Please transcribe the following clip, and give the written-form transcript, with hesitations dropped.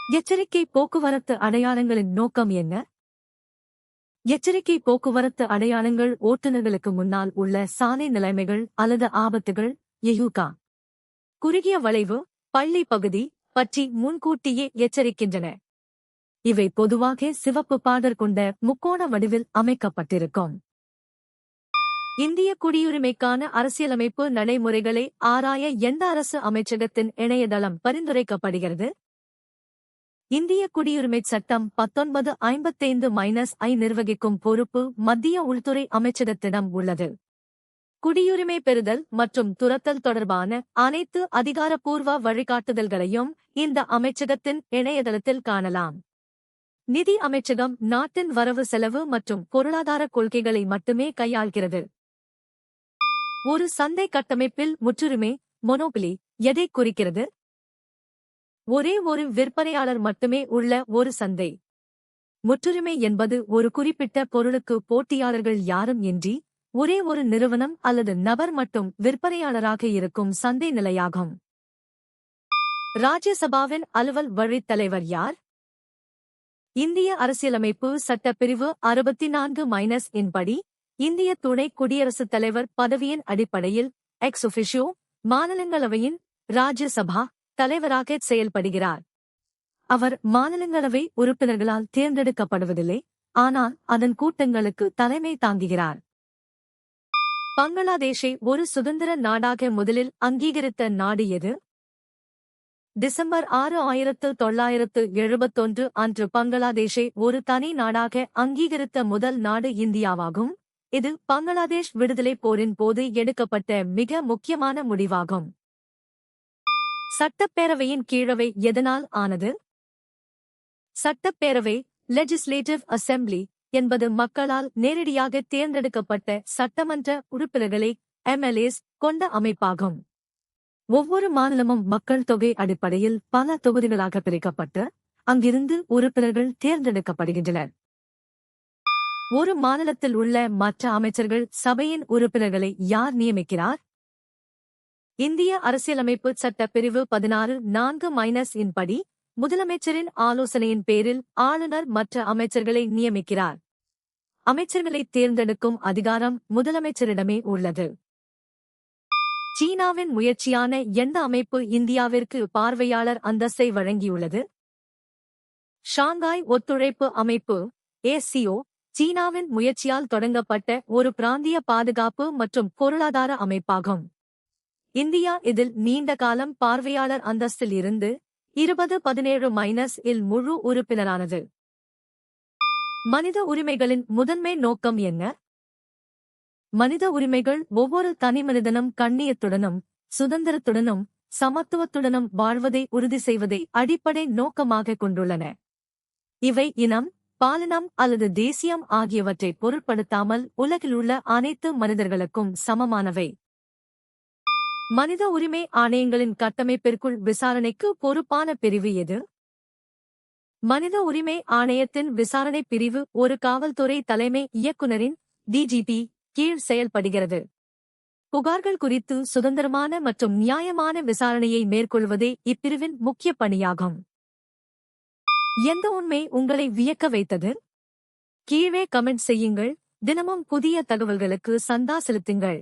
எச்சரிக்கை போக்குவரத்து அடையாளங்களின் நோக்கம் என்ன? எச்சரிக்கை போக்குவரத்து அடையாளங்கள் ஓட்டுநர்களுக்கு முன்னால் உள்ள சாலை நிலைமைகள் அல்லது ஆபத்துகள் எயூகா குறுகிய வளைவு, பள்ளி பகுதி பற்றி முன்கூட்டியே எச்சரிக்கின்றன. இவை பொதுவாக சிவப்பு பார்டர் கொண்ட முக்கோண வடிவில் அமைக்கப்பட்டிருக்கும். இந்திய குடியுரிமைக்கான அரசியலமைப்பு நடைமுறைகளை ஆராய எந்த அரசு அமைச்சகத்தின் இணையதளம் பரிந்துரைக்கப்படுகிறது? இந்திய குடியுரிமைச் சட்டம் 1955-ஐ நிர்வகிக்கும் பொறுப்பு மத்திய உள்துறை அமைச்சகத்திடம் உள்ளது. குடியுரிமை பெறுதல் மற்றும் துரத்தல் தொடர்பான அனைத்து அதிகாரப்பூர்வ வழிகாட்டுதல்களையும் இந்த அமைச்சகத்தின் இணையதளத்தில் காணலாம். நிதி அமைச்சகம் நாட்டின் வரவு செலவு மற்றும் பொருளாதார கொள்கைகளை மட்டுமே கையாள்கிறது. ஒரு சந்தை கட்டமைப்பில் முற்றுரிமை மொனோபொலி எதை குறிக்கிறது? ஒரே ஒரு விற்பனையாளர் மட்டுமே உள்ள ஒரு சந்தை. முற்றுரிமை என்பது ஒரு குறிப்பிட்ட பொருளுக்கு போட்டியாளர்கள் யாரும் இன்றி ஒரே ஒரு நிறுவனம் அல்லது நபர் மட்டும் விற்பனையாளராக இருக்கும் சந்தை நிலையாகும். ராஜ்யசபாவின் அலுவல் வழித் தலைவர் யார்? இந்திய அரசியலமைப்பு சட்டப்பிரிவு 64-இன் படி இந்திய துணை குடியரசுத் தலைவர் பதவியின் அடிப்படையில் எக்ஸ் ஒஃபிஷியோ மாநிலங்களவையின் ராஜ்யசபா தலைவராக செயல்படுகிறார். அவர் மாநிலங்களவை உறுப்பினர்களால் தேர்ந்தெடுக்கப்படுவதில்லை, ஆனால் அதன் கூட்டங்களுக்கு தலைமை தாங்குகிறார். பங்களாதேஷை ஒரு சுதந்திர நாடாக முதலில் அங்கீகரித்த நாடு எது? டிசம்பர் 6, 1971 அன்று பங்களாதேஷை ஒரு தனி நாடாக அங்கீகரித்த முதல் நாடு இந்தியாவாகும். இது பங்களாதேஷ் விடுதலைப் போரின் போது எடுக்கப்பட்ட மிக முக்கியமான முடிவாகும். சட்டப்பேரவையின் கீழவை எதனால் ஆனது? சட்டப்பேரவை லெஜிஸ்லேட்டிவ் அசெம்பிளி என்பது மக்களால் நேரடியாக தேர்ந்தெடுக்கப்பட்ட சட்டமன்ற உறுப்பினர்களை எம்எல்ஏஸ் கொண்ட அமைப்பாகும். ஒவ்வொரு மாநிலமும் மக்கள் தொகை அடிப்படையில் பல தொகுதிகளாக பிரிக்கப்பட்டு அங்கிருந்து உறுப்பினர்கள் தேர்ந்தெடுக்கப்படுகின்றனர். ஒரு மாநிலத்தில் உள்ள மற்ற அமைச்சர்கள் சபையின் உறுப்பினர்களை யார் நியமிக்கிறார்? இந்திய அரசியலமைப்பு சட்ட பிரிவு 16(4)(-) படி முதலமைச்சரின் ஆலோசனையின் பேரில் ஆளுநர் மற்ற அமைச்சர்களை நியமிக்கிறார். அமைச்சர்களை தேர்ந்தெடுக்கும் அதிகாரம் முதலமைச்சரிடமே உள்ளது. சீனாவின் முயற்சியான எந்த அமைப்பு இந்தியாவிற்கு பார்வையாளர் அந்தஸ்தை வழங்கியுள்ளது? ஷாங்காய் ஒத்துழைப்பு அமைப்பு (ASEAN) சீனாவின் முயற்சியால் தொடங்கப்பட்ட ஒரு பிராந்திய பாதுகாப்பு மற்றும் பொருளாதார அமைப்பாகும். இந்தியா இதில் நீண்ட காலம் பார்வையாளர் அந்தஸ்தில் இருந்து 2017-இல் முழு உறுப்பினரானது. மனித உரிமைகளின் முதன்மை நோக்கம் என்ன? மனித உரிமைகள் ஒவ்வொரு தனிமனிதனும் கண்ணியத்துடனும் சுதந்திரத்துடனும் சமத்துவத்துடனும் வாழ்வதை உறுதி செய்வதை அடிப்படை நோக்கமாக கொண்டுள்ளன. இவை இனம், பாலினம் அல்லது தேசியம் ஆகியவற்றை பொருட்படுத்தாமல் உலகிலுள்ள அனைத்து மனிதர்களுக்கும் சமமானவை. மனித உரிமை ஆணையங்களின் கட்டமைப்பிற்குள் விசாரணைக்கு பொறுப்பான பிரிவு எது? மனித உரிமை ஆணையத்தின் விசாரணை பிரிவு ஒரு காவல்துறை தலைமை இயக்குநரின் (DGP) கீழ் செயல்படுகிறது. புகார்கள் குறித்து சுதந்திரமான மற்றும் நியாயமான விசாரணையை மேற்கொள்வதே இப்பிரிவின் முக்கிய பணியாகும். எந்த உண்மை உங்களை வியக்க வைத்தது? கீழே கமெண்ட் செய்யுங்கள். தினமும் புதிய தகவல்களுக்கு சந்தா செலுத்துங்கள்.